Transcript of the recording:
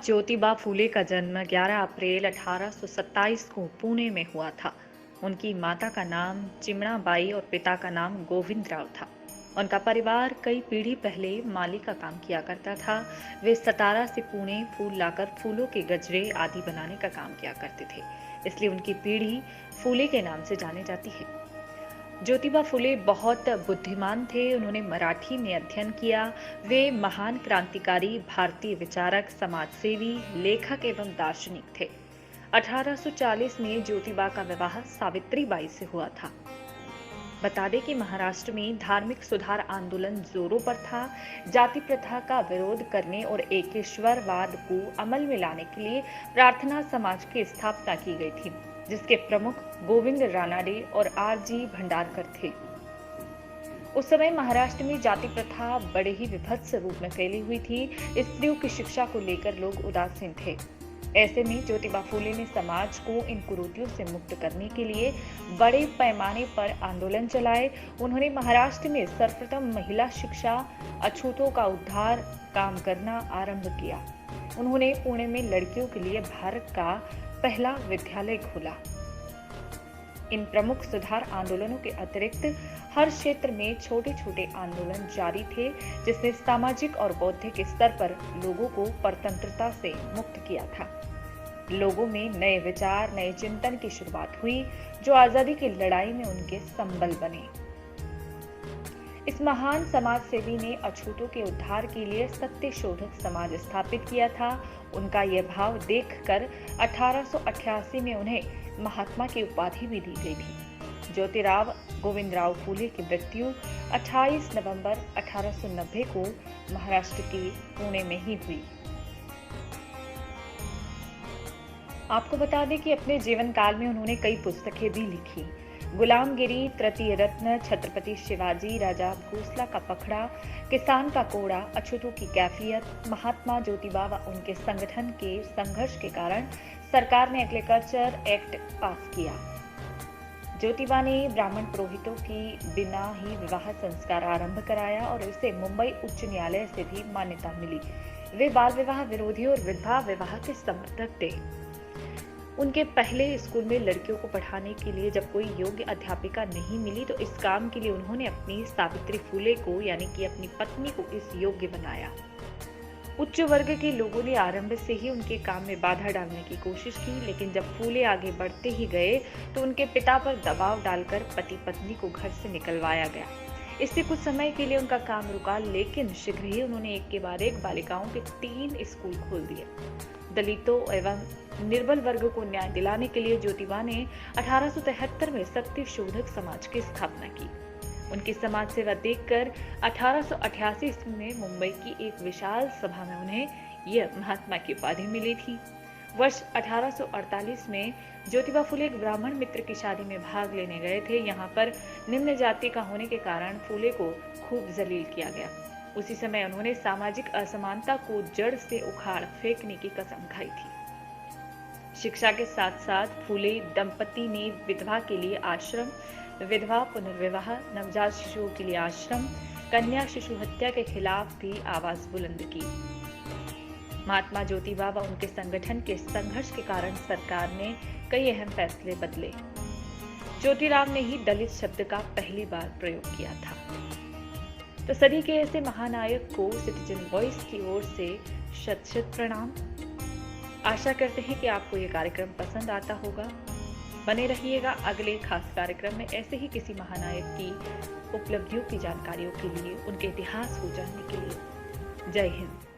ज्योतिबा फूले का जन्म 11 अप्रैल 1827 को पुणे में हुआ था। उनकी माता का नाम चिमणा बाई और पिता का नाम गोविंदराव था। उनका परिवार कई पीढ़ी पहले माली का काम किया करता था। वे सतारा से पुणे फूल लाकर फूलों के गजरे आदि बनाने का काम किया करते थे, इसलिए उनकी पीढ़ी फूले के नाम से जानी जाती है। ज्योतिबा फुले बहुत बुद्धिमान थे। उन्होंने मराठी में अध्ययन किया। वे महान क्रांतिकारी, भारतीय विचारक, समाजसेवी, लेखक एवं दार्शनिक थे। 1840 में ज्योतिबा का विवाह सावित्री बाई से हुआ था। बता दें कि महाराष्ट्र में धार्मिक सुधार आंदोलन जोरों पर था। जाति प्रथा का विरोध करने और एकेश्वरवाद को अमल में लाने के लिए प्रार्थना समाज की स्थापना की गई थी, जिसके प्रमुख गोविंद रानाडे और आर.जी. भंडारकर थे। उस समय महाराष्ट्र में जाति प्रथा बड़े ही विभत्स रूप में फैली हुई थी। स्त्रियों की शिक्षा को लेकर लोग उदासीन थे। ऐसे में ज्योतिबा फुले ने समाज को इन कुरीतियों से मुक्त करने के लिए बड़े पैमाने पर आंदोलन चलाए। उन्होंने महाराष्ट्र में सर्वप्रथम महिला शिक्षा, अछूतों का उद्धार काम करना आरंभ किया। उन्होंने पुणे में लड़कियों के लिए भारत का पहला विद्यालय खोला। इन प्रमुख सुधार आंदोलनों के अतिरिक्त हर क्षेत्र में छोटे छोटे आंदोलन जारी थे, जिसने सामाजिक और बौद्धिक स्तर पर लोगों को परतंत्रता से मुक्त किया था। लोगों में नए विचार, नए चिंतन की शुरुआत हुई, जो आजादी की लड़ाई में उनके संबल बने। इस महान समाज सेवी ने अछूतों के उद्धार के लिए सत्य शोधक समाज स्थापित किया था। उनका यह भाव देखकर 1888 में उन्हें महात्मा की उपाधि भी दी गई थी। ज्योतिराव गोविंदराव फूले की मृत्यु 28 नवंबर 1890 को महाराष्ट्र के पुणे में ही हुई। आपको बता दें कि अपने जीवन काल में उन्होंने कई पुस्तकें भी लिखी। गुलामगिरी, तृतीय रत्न, छत्रपति शिवाजी, राजा भोसला का पखड़ा, किसान का कोड़ा, अछूतों की कैफियत, महात्मा ज्योतिबा व उनके संगठन के संघर्ष के कारण सरकार ने एग्रीकल्चर एक्ट पास किया। ज्योतिबा ने ब्राह्मण पुरोहितों की बिना ही विवाह संस्कार आरंभ कराया और इसे मुंबई उच्च न्यायालय से भी मान्यता मिली। वे बाल विवाह विरोधी और विधवा विवाह के समर्थक थे। उनके पहले स्कूल में लड़कियों को पढ़ाने के लिए जब कोई योग्य अध्यापिका नहीं मिली, तो इस काम के लिए उन्होंने अपनी सावित्री फुले को यानी कि अपनी पत्नी को इस योग्य बनाया। उच्च वर्ग के लोगों ने आरंभ से ही उनके काम में बाधा डालने की कोशिश की, लेकिन जब फुले आगे बढ़ते ही गए तो उनके पिता पर दबाव डालकर पति पत्नी को घर से निकलवाया गया। इससे कुछ समय के लिए उनका काम रुका, लेकिन शीघ्र ही उन्होंने एक के बाद एक बालिकाओं के 3 स्कूल खोल दिए। दलितों एवं निर्बल वर्ग को न्याय दिलाने के लिए ज्योतिबा ने 1873 में सत्य शोधक समाज की स्थापना की। उनकी समाज सेवा देखकर 1888 ईस्वी में मुंबई की एक विशाल सभा में उन्हें यह महात्मा की उपाधि मिली थी। वर्ष 1848 में ज्योतिबा फुले एक ब्राह्मण मित्र की शादी में भाग लेने गए थे। यहाँ पर निम्न जाति का होने के कारण फुले को खूब जलील किया गया। उसी समय उन्होंने सामाजिक असमानता को जड़ से उखाड़ फेंकने की कसम खाई थी। शिक्षा के साथ साथ फुले दंपति ने विधवा के लिए आश्रम, विधवा पुनर्विवाह, नवजात शिशुओं के लिए आश्रम, कन्या शिशु हत्या के खिलाफ भी आवाज बुलंद की। महात्मा ज्योतिबा व उनके संगठन के संघर्ष के कारण सरकार ने कई अहम फैसले बदले। ज्योतिराव ने ही दलित शब्द का पहली बार प्रयोग किया था। तो सदी के ऐसे महानायक को सिटीजन वॉइस की ओर से शत शत प्रणाम। आशा करते हैं कि आपको ये कार्यक्रम पसंद आता होगा। बने रहिएगा अगले खास कार्यक्रम में ऐसे ही किसी महानायक की उपलब्धियों की जानकारियों के लिए, उनके इतिहास को जानने के लिए। जय हिंद।